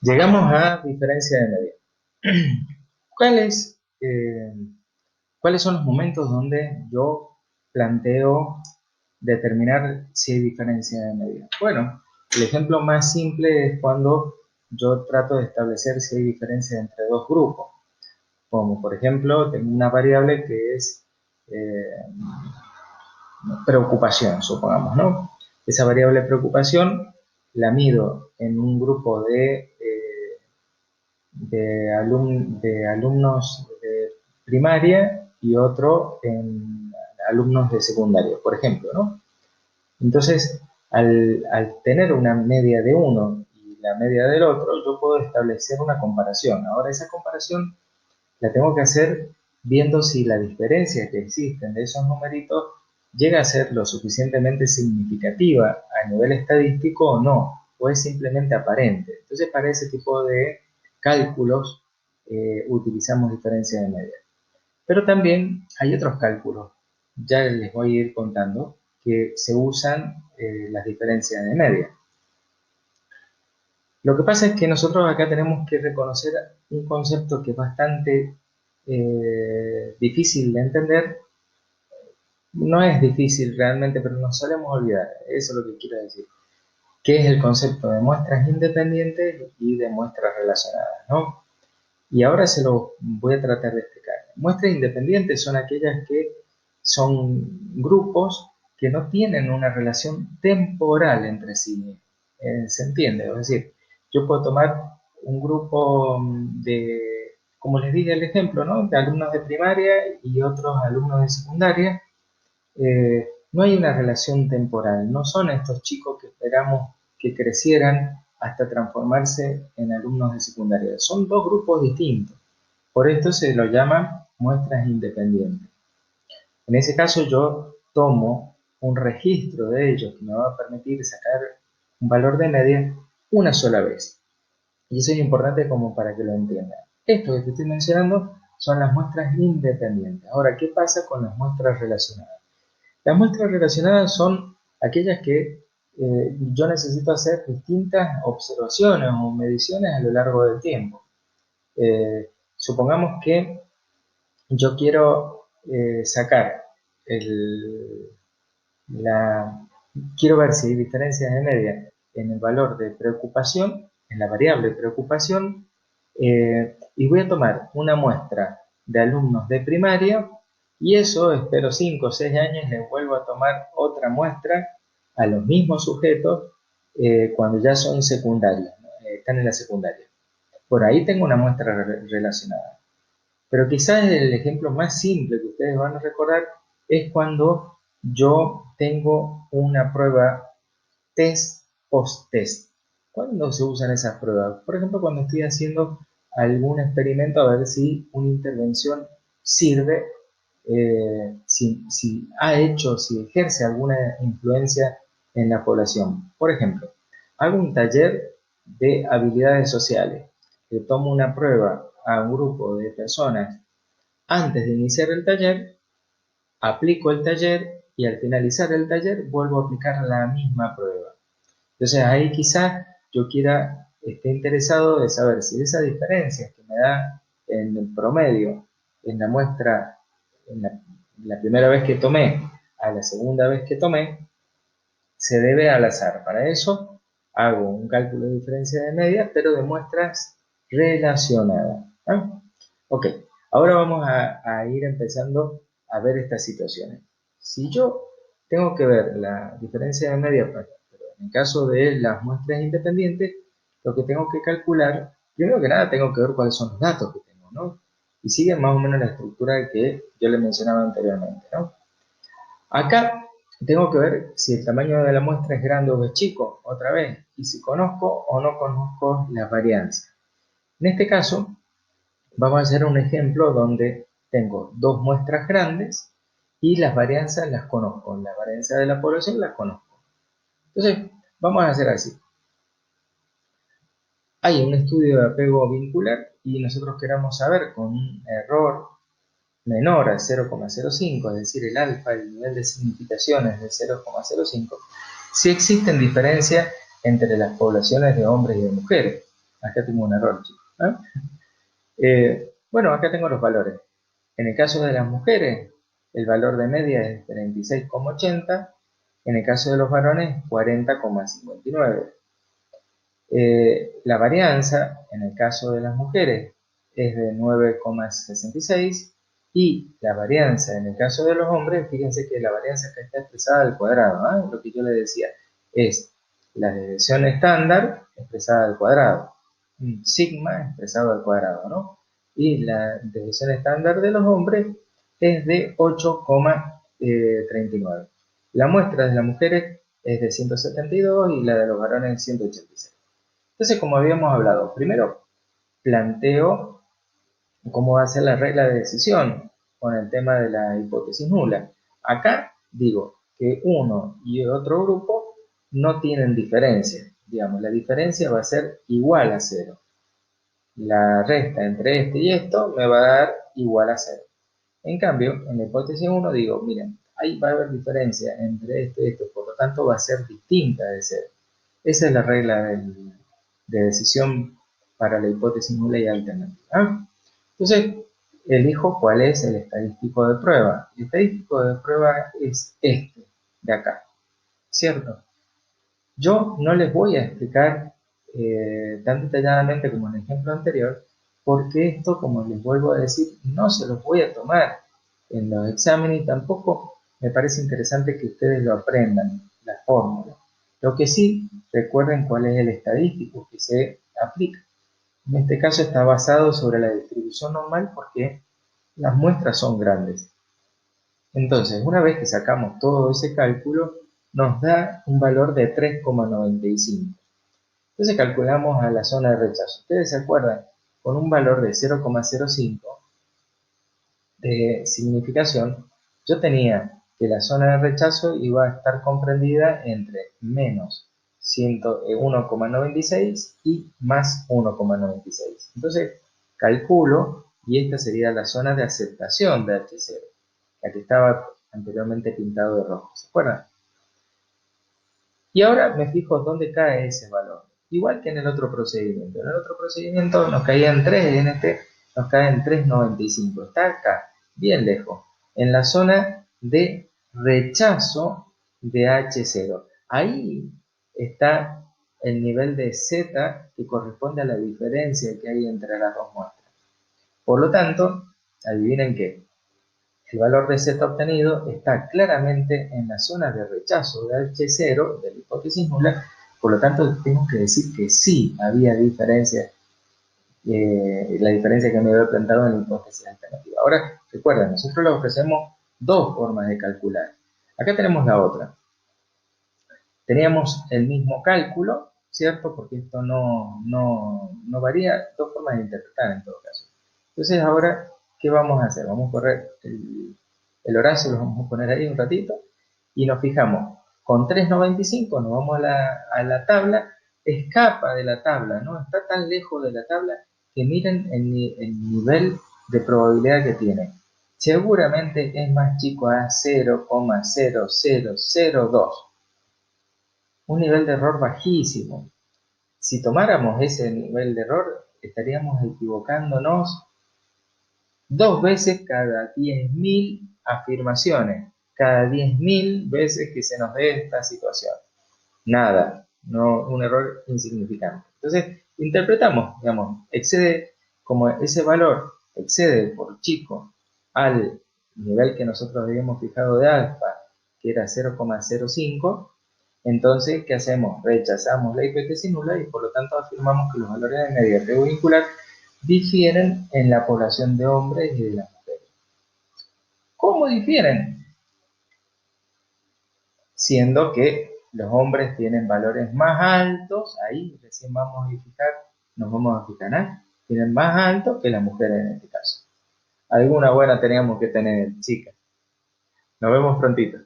Llegamos a diferencia de media. ¿Cuáles, eh, ¿Cuáles son los momentos donde yo planteo determinar si hay diferencia de media? Bueno, el ejemplo más simple es cuando yo trato de establecer si hay diferencia entre dos grupos. Como por ejemplo, tengo una variable que es preocupación, supongamos, ¿no? Esa variable preocupación la mido en un grupo de alumnos de primaria y otro en alumnos de secundaria, por ejemplo, ¿no? Entonces, al tener una media de uno y la media del otro, yo puedo establecer una comparación. Ahora, esa comparación la tengo que hacer viendo si la diferencia que existen de esos numeritos llega a ser lo suficientemente significativa a nivel estadístico o no, o es simplemente aparente. Entonces, para ese tipo de cálculos utilizamos diferencia de media. Pero también hay otros cálculos, ya les voy a ir contando, que se usan las diferencias de media. Lo que pasa es que nosotros acá tenemos que reconocer un concepto que es bastante difícil de entender. No es difícil realmente, pero nos solemos olvidar. Eso es lo que quiero decir. ¿Qué es el concepto de muestras independientes y de muestras relacionadas, ¿no? Y ahora se lo voy a tratar de explicar. Muestras independientes son aquellas que son grupos que no tienen una relación temporal entre sí. ¿Se entiende? Es decir, yo puedo tomar un grupo como les dije el ejemplo, ¿no? De alumnos de primaria y otros alumnos de secundaria. No hay una relación temporal, no son estos chicos que esperamos que crecieran hasta transformarse en alumnos de secundaria. Son dos grupos distintos. Por esto se lo llama muestras independientes. En ese caso yo tomo un registro de ellos que me va a permitir sacar un valor de media una sola vez. Y eso es importante como para que lo entiendan. Esto que te estoy mencionando son las muestras independientes. Ahora, ¿qué pasa con las muestras relacionadas? Las muestras relacionadas son aquellas que yo necesito hacer distintas observaciones o mediciones a lo largo del tiempo. Supongamos que yo quiero sacar el, la, quiero ver si hay diferencias de media en el valor de preocupación, en la variable preocupación, y voy a tomar una muestra de alumnos de primaria y eso espero 5 o 6 años, les vuelvo a tomar otra muestra a los mismos sujetos cuando ya son secundarios, ¿no? Están en la secundaria. Por ahí tengo una muestra relacionada. Pero quizás el ejemplo más simple que ustedes van a recordar es cuando yo tengo una prueba test post-test. ¿Cuándo se usan esas pruebas? Por ejemplo, cuando estoy haciendo algún experimento a ver si una intervención sirve, si ejerce alguna influencia en la población. Por ejemplo, hago un taller de habilidades sociales. Le tomo una prueba a un grupo de personas antes de iniciar el taller, aplico el taller y al finalizar el taller vuelvo a aplicar la misma prueba. Entonces ahí quizás yo esté interesado de saber si esa diferencia que me da en el promedio en la muestra, en la primera vez que tomé a la segunda vez que tomé, se debe al azar. Para eso hago un cálculo de diferencia de medias, pero de muestras relacionadas, ¿no? Ok, ahora vamos a ir empezando a ver estas situaciones. Si yo tengo que ver la diferencia de medias, pero en el caso de las muestras independientes, lo que tengo que calcular, primero que nada tengo que ver cuáles son los datos que tengo, ¿no? Y siguen más o menos la estructura que yo le mencionaba anteriormente, ¿no? Acá tengo que ver si el tamaño de la muestra es grande o es chico, otra vez, y si conozco o no conozco las varianzas. En este caso, vamos a hacer un ejemplo donde tengo dos muestras grandes y las varianzas las conozco, la varianza de la población las conozco. Entonces, vamos a hacer así. Hay un estudio de apego vincular y nosotros queramos saber con un error menor a 0,05, es decir, el alfa, el nivel de significación es de 0,05, si existen diferencias entre las poblaciones de hombres y de mujeres. Acá tengo un error, chicos. Bueno, acá tengo los valores. En el caso de las mujeres, el valor de media es 36,80. En el caso de los varones, 40,59. La varianza, en el caso de las mujeres, es de 9,66 y la varianza en el caso de los hombres, fíjense que la varianza acá está expresada al cuadrado, ¿eh? Lo que yo les decía es la desviación estándar expresada al cuadrado, un sigma expresado al cuadrado, ¿no? Y la desviación estándar de los hombres es de 8,39. La muestra de las mujeres es de 172 y la de los varones 186. Entonces, como habíamos hablado, primero planteo cómo va a ser la regla de decisión con el tema de la hipótesis nula. Acá digo que uno y otro grupo no tienen diferencia. Digamos, la diferencia va a ser igual a cero. La resta entre este y esto me va a dar igual a cero. En cambio, en la hipótesis 1 digo, miren, ahí va a haber diferencia entre esto y esto, por lo tanto va a ser distinta de cero. Esa es la regla de decisión para la hipótesis nula y alternativa. ¿Ah? Entonces, elijo cuál es el estadístico de prueba. El estadístico de prueba es este, de acá, ¿cierto? Yo no les voy a explicar tan detalladamente como en el ejemplo anterior, porque esto, como les vuelvo a decir, no se los voy a tomar en los exámenes y tampoco me parece interesante que ustedes lo aprendan, la fórmula. Lo que sí, recuerden cuál es el estadístico que se aplica. En este caso está basado sobre la distribución normal porque las muestras son grandes. Entonces, una vez que sacamos todo ese cálculo, nos da un valor de 3,95. Entonces calculamos a la zona de rechazo. Ustedes se acuerdan, con un valor de 0,05 de significación, yo tenía que la zona de rechazo iba a estar comprendida entre menos 101,96 y más 1,96. Entonces calculo, y esta sería la zona de aceptación de H0, la que estaba anteriormente pintado de rojo. ¿Se acuerdan? Y ahora me fijo dónde cae ese valor. Igual que en el otro procedimiento. En el otro procedimiento nos caían 3, en este nos caen 3,95. Está acá, bien lejos, en la zona de rechazo de H0. Ahí está el nivel de Z que corresponde a la diferencia que hay entre las dos muestras. Por lo tanto, adivinen qué. El valor de Z obtenido está claramente en la zona de rechazo de H0, de la hipótesis nula, por lo tanto tengo que decir que sí había diferencia, la diferencia que me había planteado en la hipótesis alternativa. Ahora, recuerden, nosotros le ofrecemos dos formas de calcular. Acá tenemos la otra. Teníamos el mismo cálculo, ¿cierto? Porque esto no varía, dos formas de interpretar en todo caso. Entonces ahora, ¿qué vamos a hacer? Vamos a correr el Horacio, lo vamos a poner ahí un ratito, y nos fijamos, con 3,95 nos vamos a la tabla, escapa de la tabla, ¿no? Está tan lejos de la tabla que miren el nivel de probabilidad que tiene. Seguramente es más chico a 0,0002. Un nivel de error bajísimo. Si tomáramos ese nivel de error, estaríamos equivocándonos 2 veces cada 10.000 afirmaciones, cada 10.000 veces que se nos dé esta situación. Nada, no, un error insignificante. Entonces, interpretamos, digamos, excede, como ese valor excede por chico al nivel que nosotros habíamos fijado de alfa, que era 0,05, entonces, ¿qué hacemos? Rechazamos la hipótesis nula y por lo tanto afirmamos que los valores de media vincular difieren en la población de hombres y de las mujeres. ¿Cómo difieren? Siendo que los hombres tienen valores más altos, ahí recién vamos a fijar, nos vamos a fijar, ¿eh? Tienen más altos que las mujeres en este caso. Alguna buena teníamos que tener, chicas. Nos vemos prontito.